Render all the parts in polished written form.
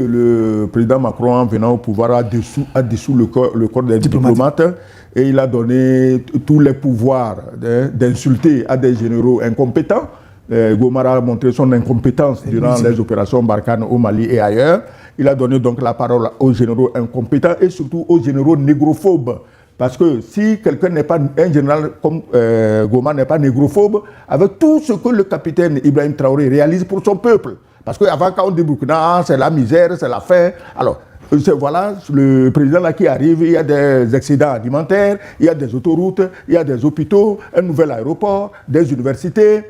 Le président Macron, en venant au pouvoir, a dissous le corps des diplomates et il a donné tous les pouvoirs d'insulter à des généraux incompétents. Gomara a montré son incompétence durant les opérations Barkhane au Mali et ailleurs. Il a donné donc la parole aux généraux incompétents et surtout aux généraux négrophobes. Parce que si quelqu'un n'est pas un général comme Goma n'est pas négrophobe, avec tout ce que le capitaine Ibrahim Traoré réalise pour son peuple, parce qu'avant quand on dit Burkina, c'est la misère, c'est la faim. Alors, voilà le président là qui arrive, il y a des excédents alimentaires, il y a des autoroutes, il y a des hôpitaux, un nouvel aéroport, des universités.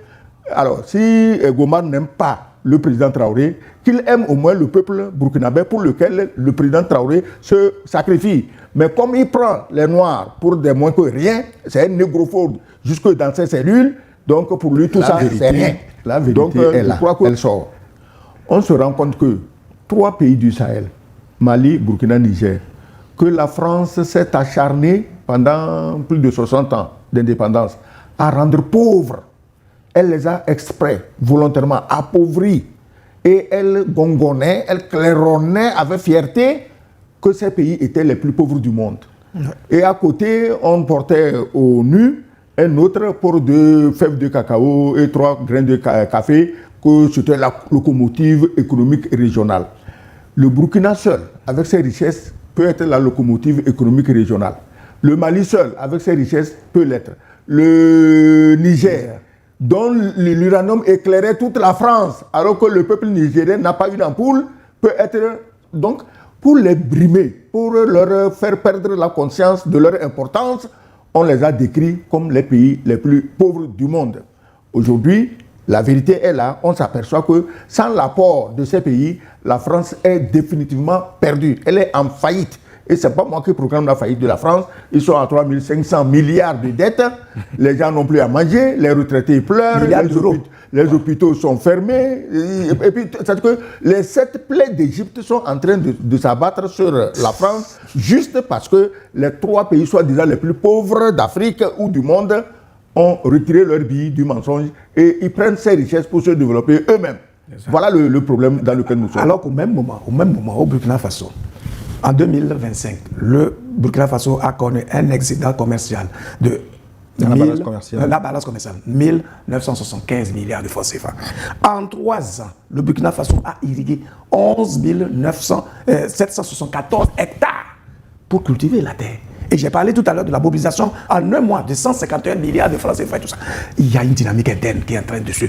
Alors, si Goma n'aime pas le président Traoré, qu'il aime au moins le peuple burkinabé pour lequel le président Traoré se sacrifie. Mais comme il prend les Noirs pour des moins que rien, c'est un négrophobe jusque dans ses cellules, donc pour lui tout ça, c'est rien. La vérité donc, est là, elle sort. On se rend compte que 3 pays du Sahel, Mali, Burkina, Niger, que la France s'est acharnée pendant plus de 60 ans d'indépendance à rendre pauvres. Elle les a exprès, volontairement appauvris. Et elle gongonnait, elle claironnait avec fierté que ces pays étaient les plus pauvres du monde. Et à côté, on portait au nu un autre pour 2 fèves de cacao et 3 grains de café, que c'était la locomotive économique régionale. Le Burkina seul, avec ses richesses, peut être la locomotive économique régionale. Le Mali seul, avec ses richesses, peut l'être. Le Niger, dont l'uranium éclairait toute la France, alors que le peuple nigérien n'a pas une ampoule, peut être donc pour les brimer, pour leur faire perdre la conscience de leur importance, on les a décrits comme les pays les plus pauvres du monde. Aujourd'hui, la vérité est là, on s'aperçoit que sans l'apport de ces pays, la France est définitivement perdue, elle est en faillite. Et ce n'est pas moi qui proclame la faillite de la France. Ils sont à 3 500 milliards de dettes. Les gens n'ont plus à manger. Les retraités pleurent. Les hôpitaux sont fermés. Et puis, c'est-à-dire que les 7 plaies d'Égypte sont en train de s'abattre sur la France juste parce que les 3 pays, soi-disant les plus pauvres d'Afrique ou du monde, ont retiré leur billet du mensonge et ils prennent ces richesses pour se développer eux-mêmes. Voilà le problème dans lequel nous sommes. Alors qu'au même moment, au Burkina Faso, en 2025, le Burkina Faso a connu un excédent commercial de la balance commerciale, 1975 milliards de francs CFA. En 3 ans, le Burkina Faso a irrigué 11 774 hectares pour cultiver la terre. Et j'ai parlé tout à l'heure de la mobilisation en un mois de 151 milliards de francs CFA et tout ça. Il y a une dynamique interne qui est en train de se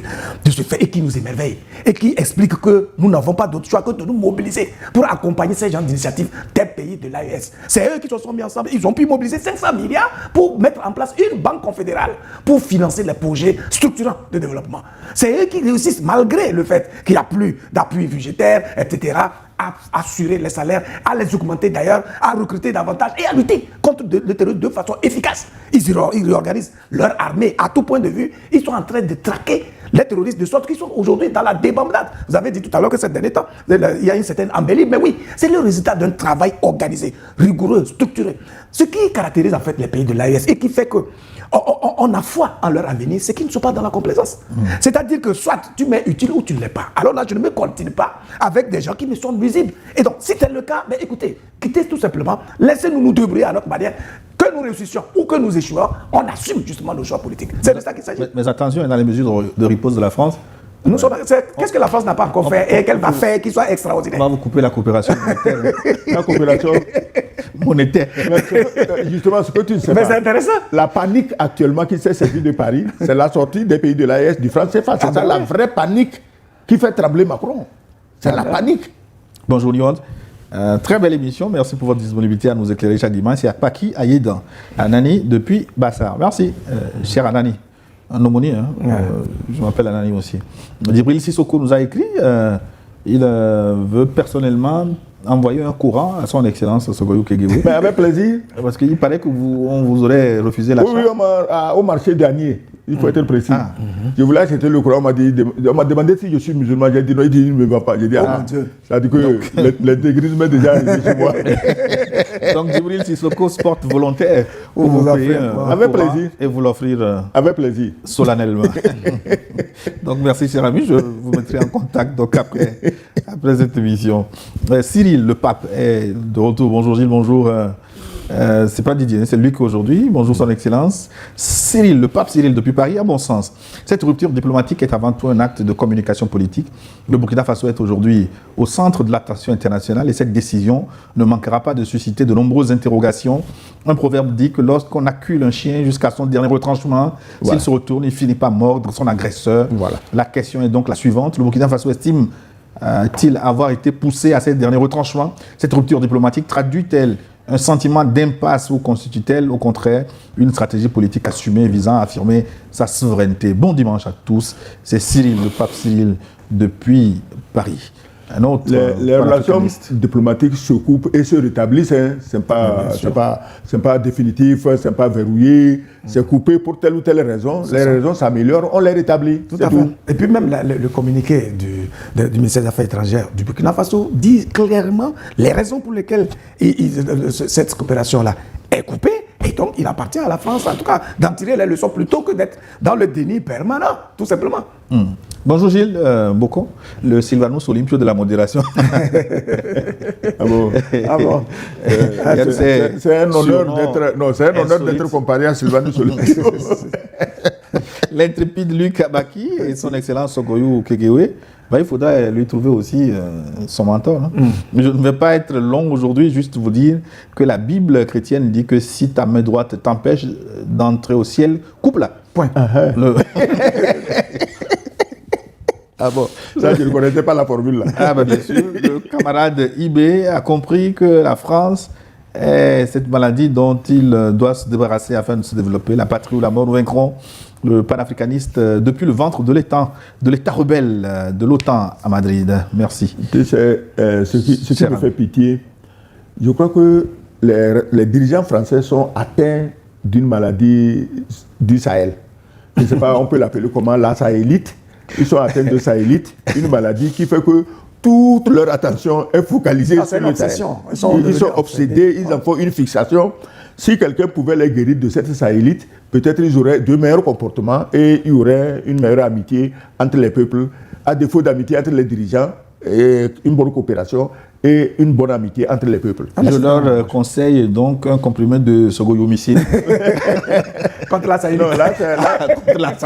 faire et qui nous émerveille et qui explique que nous n'avons pas d'autre choix que de nous mobiliser pour accompagner ces genres d'initiatives des pays de l'AES. C'est eux qui se sont mis ensemble. Ils ont pu mobiliser 500 milliards pour mettre en place une banque confédérale pour financer les projets structurants de développement. C'est eux qui réussissent malgré le fait qu'il n'y a plus d'appui budgétaire, etc., à assurer les salaires, à les augmenter d'ailleurs, à recruter davantage et à lutter contre le terrorisme de façon efficace. Ils réorganisent leur armée à tout point de vue. Ils sont en train de traquer les terroristes de sorte qu'ils sont aujourd'hui dans la débandade. Vous avez dit tout à l'heure que ces derniers temps, il y a une certaine embellie, mais oui, c'est le résultat d'un travail organisé, rigoureux, structuré. Ce qui caractérise en fait les pays de l'AES et qui fait que on a foi en leur avenir, c'est qu'ils ne sont pas dans la complaisance. C'est-à-dire que soit tu m'es utile ou tu ne l'es pas. Alors là, je ne me continue pas avec des gens qui me sont nuisibles. Et donc, si c'est le cas, ben écoutez, quittez tout simplement, laissez-nous nous débrouiller à notre manière, que nous réussissions ou que nous échouons, on assume justement nos choix politiques. C'est de ça qu'il s'agit. Mais attention, dans les mesures de riposte de la France, qu'est-ce que la France n'a pas encore fait et qu'elle va faire qui soit extraordinaire? On va vous couper la coopération monétaire. La coopération monétaire. Justement, ce que tu ne sais mais pas. c'est intéressant. La panique actuellement qui s'est servie de Paris, c'est la sortie des pays de l'AES du franc CFA. C'est ça la vraie panique qui fait trembler Macron. C'est la panique. Bonjour Lyon. Très belle émission. Merci pour votre disponibilité à nous éclairer chaque dimanche. Il y a Paki Ayedan, Anani depuis Bassar. Merci, cher Anani. Un homonyme, je m'appelle Anani aussi. Djibril Sissoko nous a écrit, il veut personnellement envoyer un courant à son excellence Sogoyou Kegewé. Mais avec plaisir. Parce qu'il paraît qu'on vous aurait refusé l'achat. Oui, au marché dernier. Il faut être précis. Je voulais acheter le Coran, on m'a demandé si je suis musulman. J'ai dit non, il dit il ne me va pas. J'ai dit mon Dieu. Ça veut dire que l'intégrisme est déjà arrivé chez moi. Donc Djibril Sissoko se porte volontaire pour Vous vous offrir, payer avec Coran plaisir. et vous l'offrir Avec plaisir. solennellement. Donc merci cher ami, je vous mettrai en contact donc après cette émission. Cyril, le pape, est de retour. Bonjour Gilles, bonjour. C'est pas Didier, c'est Luc aujourd'hui. Bonjour son excellence. Cyril, le pape Cyril depuis Paris, à bon sens. Cette rupture diplomatique est avant tout un acte de communication politique. Le Burkina Faso est aujourd'hui au centre de l'attention internationale et cette décision ne manquera pas de susciter de nombreuses interrogations. Un proverbe dit que lorsqu'on accule un chien jusqu'à son dernier retranchement, s'il se retourne, il finit par mordre son agresseur. Voilà. La question est donc la suivante. Le Burkina Faso estime-t-il avoir été poussé à ces derniers retranchements? Cette rupture diplomatique traduit-elle un sentiment d'impasse ou constitue-t-elle au contraire une stratégie politique assumée visant à affirmer sa souveraineté? Bon dimanche à tous, c'est Cyril, le pape Cyril depuis Paris. Un autre Les relations diplomatiques se coupent et se rétablissent. Hein. Ce n'est pas définitif, ce n'est pas verrouillé. C'est coupé pour telle ou telle raison. Les raisons s'améliorent, on les rétablit. Tout à fait. Et puis même le communiqué du ministère des Affaires étrangères du Burkina Faso dit clairement les raisons pour lesquelles cette coopération-là est coupée. Et donc, il appartient à la France, en tout cas, d'en tirer les leçons plutôt que d'être dans le déni permanent, tout simplement. Bonjour Gilles Boko, le Sylvanus Olympio de la modération. Ah bon? Ah bon? C'est un honneur d'être. Non, c'est un honneur d'être comparé à Sylvanus Olympio. L'intrépide Luc Abaki et son excellence Sogoyou Kegewe, il faudra lui trouver aussi son mentor. Mais je ne vais pas être long aujourd'hui, juste vous dire que la Bible chrétienne dit que si ta main droite t'empêche d'entrer au ciel, coupe-la. Point. Ah bon, ça je ne connaissais pas la formule là. Ah ben bien sûr, le camarade IB a compris que la France est cette maladie dont il doit se débarrasser afin de se développer. La patrie ou la mort, nous vaincrons le panafricaniste depuis le ventre de l'État rebelle de l'OTAN à Madrid. Merci. Ce qui me fait pitié, je crois que les dirigeants français sont atteints d'une maladie du Sahel. Je ne sais pas, on peut l'appeler comment, la sahélite. Ils sont atteints de sahélite, une maladie qui fait que toute leur attention est focalisée sur le Sahel. Ils sont obsédés, ils en font une fixation. Si quelqu'un pouvait les guérir de cette sahélite, peut-être ils auraient de meilleurs comportements et il y aurait une meilleure amitié entre les peuples, à défaut d'amitié entre les dirigeants, et une bonne coopération et une bonne amitié entre les peuples. Je leur conseille donc un comprimé de sogoyomycine. Contre la sahélite. Non, là,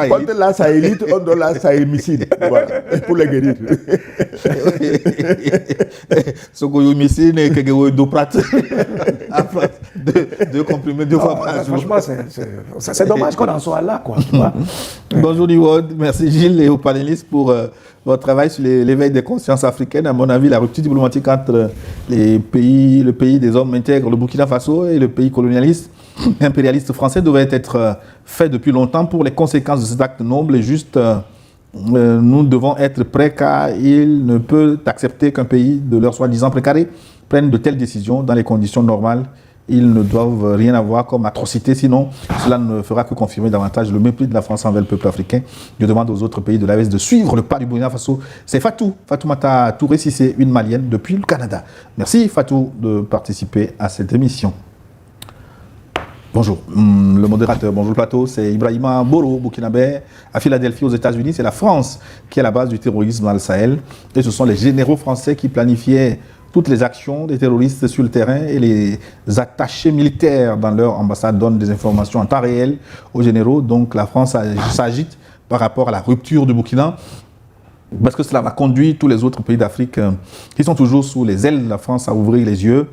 contre la sahélite, on donne la sahémicine. Voilà, pour les guérir. Sogoyomycine et Kegewe-Doprat. Deux comprimés 2 fois par jour. Franchement, c'est dommage qu'on en soit là, quoi. Bonjour Niwod, merci Gilles et aux panélistes pour votre travail sur l'éveil des consciences africaines. À mon avis, la rupture diplomatique entre le pays des hommes intègres, le Burkina Faso, et le pays colonialiste, impérialiste français devait être fait depuis longtemps. Pour les conséquences de cet acte noble et juste, nous devons être prêts car il ne peut accepter qu'un pays de leur soi-disant précaré prenne de telles décisions dans les conditions normales. Ils ne doivent rien avoir comme atrocité, sinon cela ne fera que confirmer davantage le mépris de la France envers le peuple africain. Je demande aux autres pays de l'AES de suivre le pas du Burkina Faso. C'est Fatoumata Touré Cissé, une Malienne depuis le Canada. Merci Fatou de participer à cette émission. Bonjour, le modérateur, bonjour le plateau, c'est Ibrahima Boro, burkinabé, à Philadelphie aux États-Unis. C'est la France qui est à la base du terrorisme dans le Sahel. Et ce sont les généraux français qui planifiaient toutes les actions des terroristes sur le terrain et les attachés militaires dans leur ambassade donnent des informations en temps réel aux généraux. Donc la France s'agite par rapport à la rupture du Burkina parce que cela va conduire tous les autres pays d'Afrique qui sont toujours sous les ailes de la France à ouvrir les yeux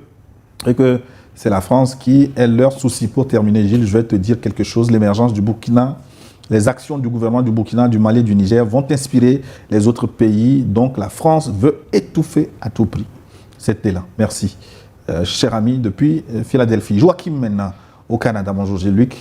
et que c'est la France qui est leur souci. Pour terminer, Gilles, je vais te dire quelque chose. L'émergence du Burkina, les actions du gouvernement du Burkina, du Mali, du Niger vont inspirer les autres pays. Donc la France veut étouffer à tout prix cet élan. Merci. Cher ami, depuis Philadelphie. Joachim maintenant, au Canada. Bonjour Gilles-Luc.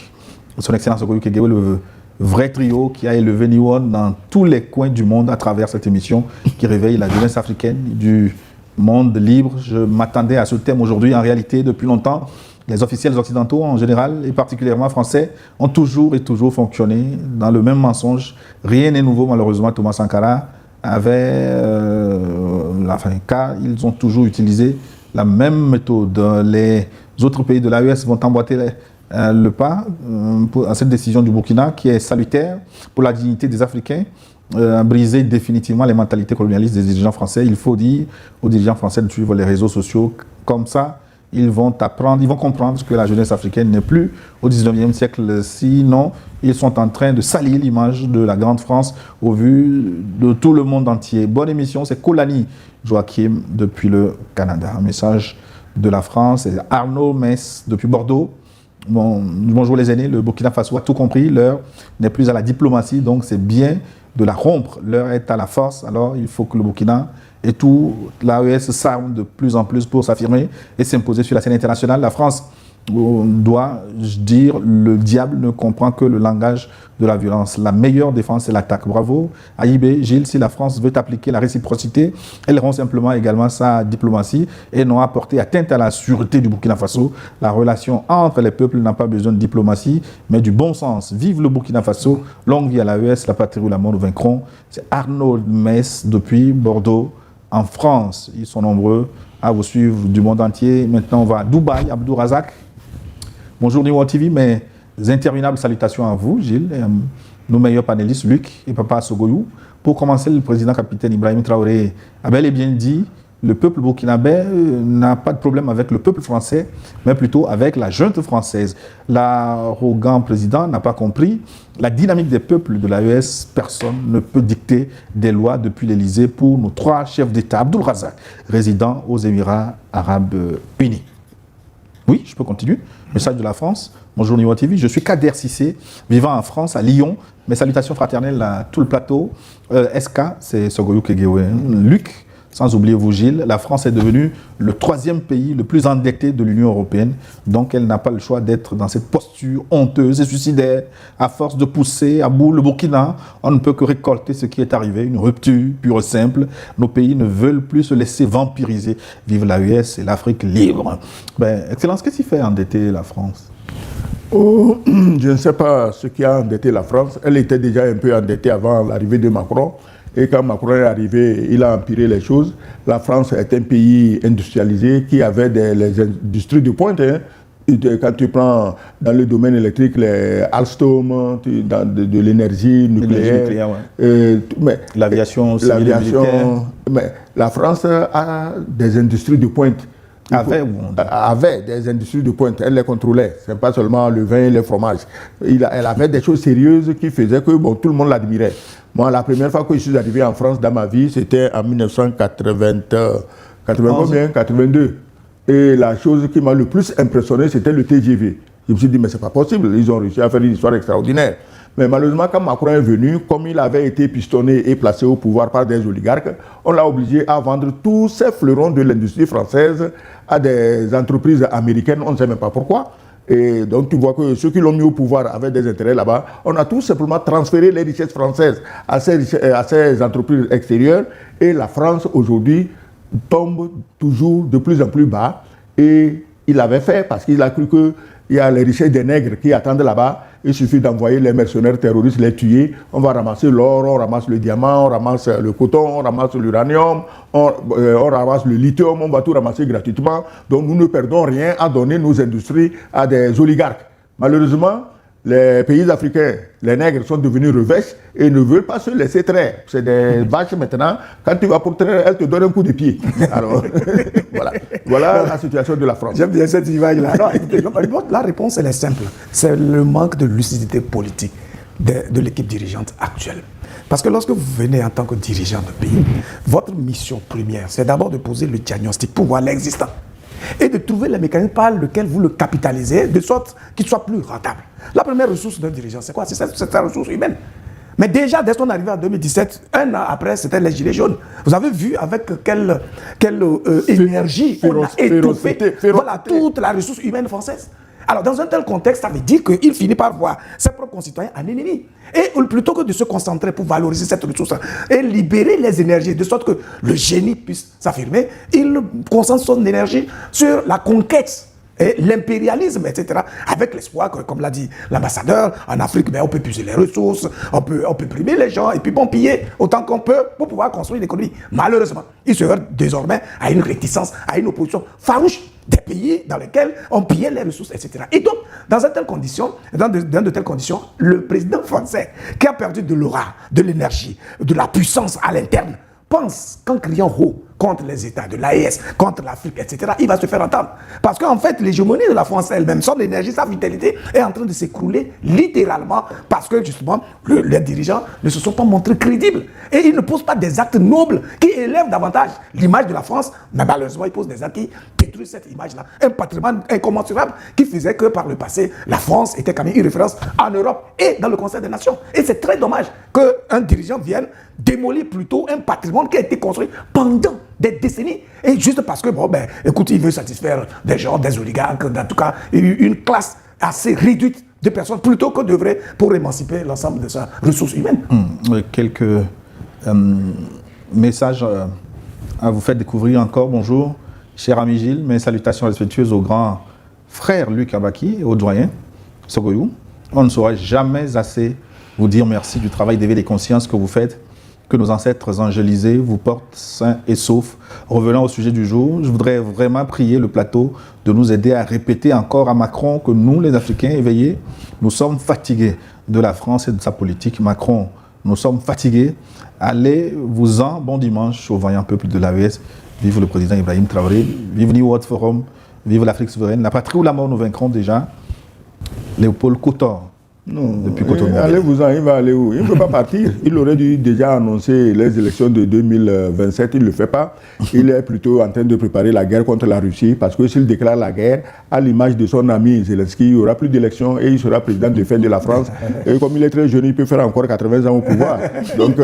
Son Excellence Ogoyou Kegewe, le vrai trio qui a élevé Niwon dans tous les coins du monde à travers cette émission qui réveille la jeunesse africaine du monde libre. Je m'attendais à ce thème aujourd'hui. En réalité, depuis longtemps, Les officiels occidentaux en général, et particulièrement français, ont toujours et toujours fonctionné dans le même mensonge. Rien n'est nouveau, malheureusement. Thomas Sankara avait, car ils ont toujours utilisé la même méthode. Les autres pays de l'AES vont emboîter le pas à cette décision du Burkina qui est salutaire pour la dignité des Africains, briser définitivement les mentalités colonialistes des dirigeants français. Il faut dire aux dirigeants français de suivre les réseaux sociaux comme ça. Ils vont apprendre, ils vont comprendre que la jeunesse africaine n'est plus au 19e siècle. Sinon, ils sont en train de salir l'image de la grande France au vu de tout le monde entier. Bonne émission, c'est Kolani Joachim depuis le Canada. Un message de la France, c'est Arnaud Metz depuis Bordeaux. Bonjour les aînés, le Burkina Faso a tout compris. L'heure n'est plus à la diplomatie, donc c'est bien de la rompre. L'heure est à la force, alors il faut que le Burkina et tout, l'AES s'arme de plus en plus pour s'affirmer et s'imposer sur la scène internationale. La France doit dire, le diable ne comprend que le langage de la violence. La meilleure défense, c'est l'attaque. Bravo. Aïbé, Gilles, si la France veut appliquer la réciprocité, elle rompt simplement également sa diplomatie et non apporter atteinte à la sûreté du Burkina Faso. La relation entre les peuples n'a pas besoin de diplomatie, mais du bon sens. Vive le Burkina Faso, longue vie à l'AES, la patrie ou la mort, nous vaincrons. C'est Arnaud Metz depuis Bordeaux, en France. Ils sont nombreux à vous suivre du monde entier. Maintenant, on va à Dubaï, Abdou Razak. Bonjour New World TV, mes interminables salutations à vous, Gilles, et à nos meilleurs panélistes, Luc et Papa Sogoyou. Pour commencer, le président capitaine Ibrahim Traoré a bel et bien dit le peuple burkinabé n'a pas de problème avec le peuple français, mais plutôt avec la junte française. L'arrogant président n'a pas compris la dynamique des peuples de l'AES. Personne ne peut dicter des lois depuis l'Élysée pour nos 3 chefs d'État. Abdul Razak, résident aux Émirats Arabes Unis. Oui, je peux continuer. Message de la France. Bonjour Niveau TV, je suis Kader Cissé, vivant en France, à Lyon. Mes salutations fraternelles à tout le plateau. SK, c'est Sogoyou Kegewe. Luc, sans oublier vous Gilles, la France est devenue le 3e pays le plus endetté de l'Union européenne. Donc elle n'a pas le choix d'être dans cette posture honteuse et suicidaire. À force de pousser à bout le Burkina, on ne peut que récolter ce qui est arrivé, une rupture pure et simple. Nos pays ne veulent plus se laisser vampiriser. Vive l'AES et l'Afrique libre. Excellence, qu'est-ce qui fait endetter la France? Oh, je ne sais pas ce qui a endetté la France. Elle était déjà un peu endettée avant l'arrivée de Macron. Et quand Macron est arrivé, il a empiré les choses. La France est un pays industrialisé qui avait les industries de pointe. Hein. Quand tu prends dans le domaine électrique, les Alstom, de l'énergie nucléaire, l'aviation civile et militaire. Mais la France a des industries de pointe. Avait des industries de pointe, elle les contrôlait. Ce n'est pas seulement le vin et le fromage. Elle avait des choses sérieuses qui faisaient que tout le monde l'admirait. Moi, la première fois que je suis arrivé en France dans ma vie, c'était en 1982. Et la chose qui m'a le plus impressionné, c'était le TGV. Je me suis dit, mais c'est pas possible, ils ont réussi à faire une histoire extraordinaire. Mais malheureusement, quand Macron est venu, comme il avait été pistonné et placé au pouvoir par des oligarques, on l'a obligé à vendre tous ces fleurons de l'industrie française à des entreprises américaines, on ne sait même pas pourquoi. Et donc tu vois que ceux qui l'ont mis au pouvoir avaient des intérêts là-bas. On a tout simplement transféré les richesses françaises à ces entreprises extérieures. Et la France aujourd'hui tombe toujours de plus en plus bas. Et il l'avait fait parce qu'il a cru qu'il y a les richesses des nègres qui attendent là-bas. Il suffit d'envoyer les mercenaires terroristes, les tuer. On va ramasser l'or, on ramasse le diamant, on ramasse le coton, on ramasse l'uranium, on ramasse le lithium, on va tout ramasser gratuitement. Donc nous ne perdons rien à donner nos industries à des oligarques. Malheureusement, les pays africains, les nègres sont devenus revêches et ne veulent pas se laisser traire. C'est des vaches maintenant. Quand tu vas pour traire, elles te donnent un coup de pied. Alors, voilà la situation de la France. J'aime bien cette image-là. La réponse, elle est simple. C'est le manque de lucidité politique de l'équipe dirigeante actuelle. Parce que lorsque vous venez en tant que dirigeant de pays, votre mission première, c'est d'abord de poser le diagnostic pour voir l'existant. Et de trouver les mécanismes par lesquels vous le capitalisez, de sorte qu'il soit plus rentable. La première ressource d'un dirigeant, c'est quoi? C'est cette ressource humaine. Mais déjà, dès qu'on est arrivé en 2017, un an après, c'était les Gilets jaunes. Vous avez vu avec quelle énergie on a étouffé toute la ressource humaine française. Alors, dans un tel contexte, ça veut dire qu'il finit par voir ses propres concitoyens en ennemis. Et plutôt que de se concentrer pour valoriser cette ressource et libérer les énergies, de sorte que le génie puisse s'affirmer, il concentre son énergie sur la conquête et l'impérialisme, etc. Avec l'espoir que, comme l'a dit l'ambassadeur, en Afrique, ben, on peut puiser les ressources, on peut primer les gens, et puis bon, piller autant qu'on peut pour pouvoir construire l'économie. Malheureusement, il se heurte désormais à une réticence, à une opposition farouche des pays dans lesquels on pillait les ressources, etc. Et donc, dans de telles conditions, le président français, qui a perdu de l'aura, de l'énergie, de la puissance à l'interne, pense qu'en criant haut contre les États de l'AES, contre l'Afrique, etc., il va se faire entendre. Parce qu'en fait, l'hégémonie de la France elle-même, son énergie, sa vitalité est en train de s'écrouler littéralement parce que justement, les dirigeants ne se sont pas montrés crédibles. Et ils ne posent pas des actes nobles qui élèvent davantage l'image de la France, mais malheureusement, ils posent des actes qui détruisent cette image-là. Un patrimoine incommensurable qui faisait que par le passé, la France était quand même une référence en Europe et dans le Conseil des Nations. Et c'est très dommage qu'un dirigeant vienne démolir plutôt un patrimoine qui a été construit pendant des décennies, et juste parce que, bon, ben, écoute, il veut satisfaire des gens, des oligarques, en tout cas, une classe assez réduite de personnes, plutôt que d'œuvrer pour émanciper l'ensemble de sa ressource humaine. Quelques messages à vous faire découvrir encore. Bonjour, cher ami Gilles, mes salutations respectueuses au grand frère Luc Abaki et au doyen Sogoyou. On ne saurait jamais assez vous dire merci du travail d'éveil des consciences que vous faites, que nos ancêtres angélisés vous portent sains et saufs. Revenant au sujet du jour, je voudrais vraiment prier le plateau de nous aider à répéter encore à Macron que nous, les Africains éveillés, nous sommes fatigués de la France et de sa politique. Macron, nous sommes fatigués. Allez-vous-en, bon dimanche au vaillant peuple de l'AES. Vive le président Ibrahim Traoré, vive New World Forum, vive l'Afrique souveraine. La patrie ou la mort, nous vaincrons déjà. Léopold Coutor. Non, allez-vous-en, il va aller où? Il ne peut pas partir. Il aurait dû déjà annoncer les élections de 2027, il ne le fait pas. Il est plutôt en train de préparer la guerre contre la Russie, parce que s'il déclare la guerre, à l'image de son ami Zelensky, il n'y aura plus d'élections et il sera président de fin de la France. Et comme il est très jeune, il peut faire encore 80 ans au pouvoir. Donc,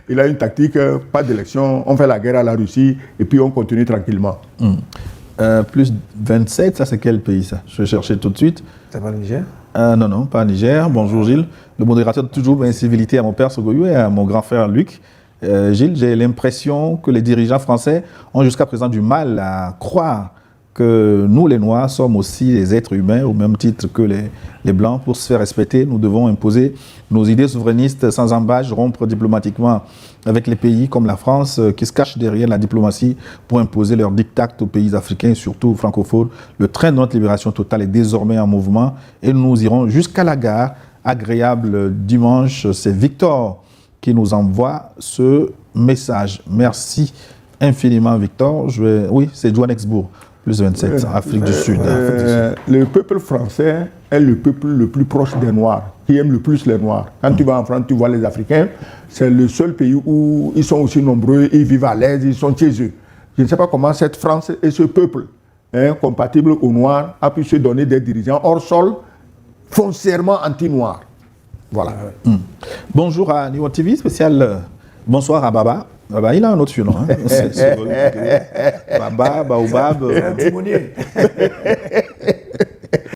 il a une tactique, pas d'élection, on fait la guerre à la Russie et puis on continue tranquillement. Plus 27, ça c'est quel pays ça? Je vais chercher tout de suite. C'est pas le Niger? Non, pas Niger. Bonjour Gilles. Le modérateur de toujours incivilité à mon père Sogoyou et à mon grand frère Luc. Gilles, j'ai l'impression que les dirigeants français ont jusqu'à présent du mal à croire que nous les Noirs sommes aussi des êtres humains au même titre que les Blancs. Pour se faire respecter, nous devons imposer nos idées souverainistes sans embâche, rompre diplomatiquement avec les pays comme la France qui se cachent derrière la diplomatie pour imposer leurs diktats aux pays africains et surtout francophones. Le train de notre libération totale est désormais en mouvement et nous irons jusqu'à la gare. Agréable dimanche, c'est Victor qui nous envoie ce message. Merci infiniment Victor. Oui, c'est Johannesburg. Plus 27, Afrique du Sud. Le peuple français est le peuple le plus proche des Noirs, qui aime le plus les Noirs. Quand tu vas en France, tu vois les Africains, c'est le seul pays où ils sont aussi nombreux, ils vivent à l'aise, ils sont chez eux. Je ne sais pas comment cette France et ce peuple, compatible aux Noirs, a pu se donner des dirigeants hors sol, foncièrement anti-noirs. Voilà. Bonjour à New World TV, spécial bonsoir à Baba. Baba, il a un autre surnom. Hein. Baba, Baobab. C'est un timonier.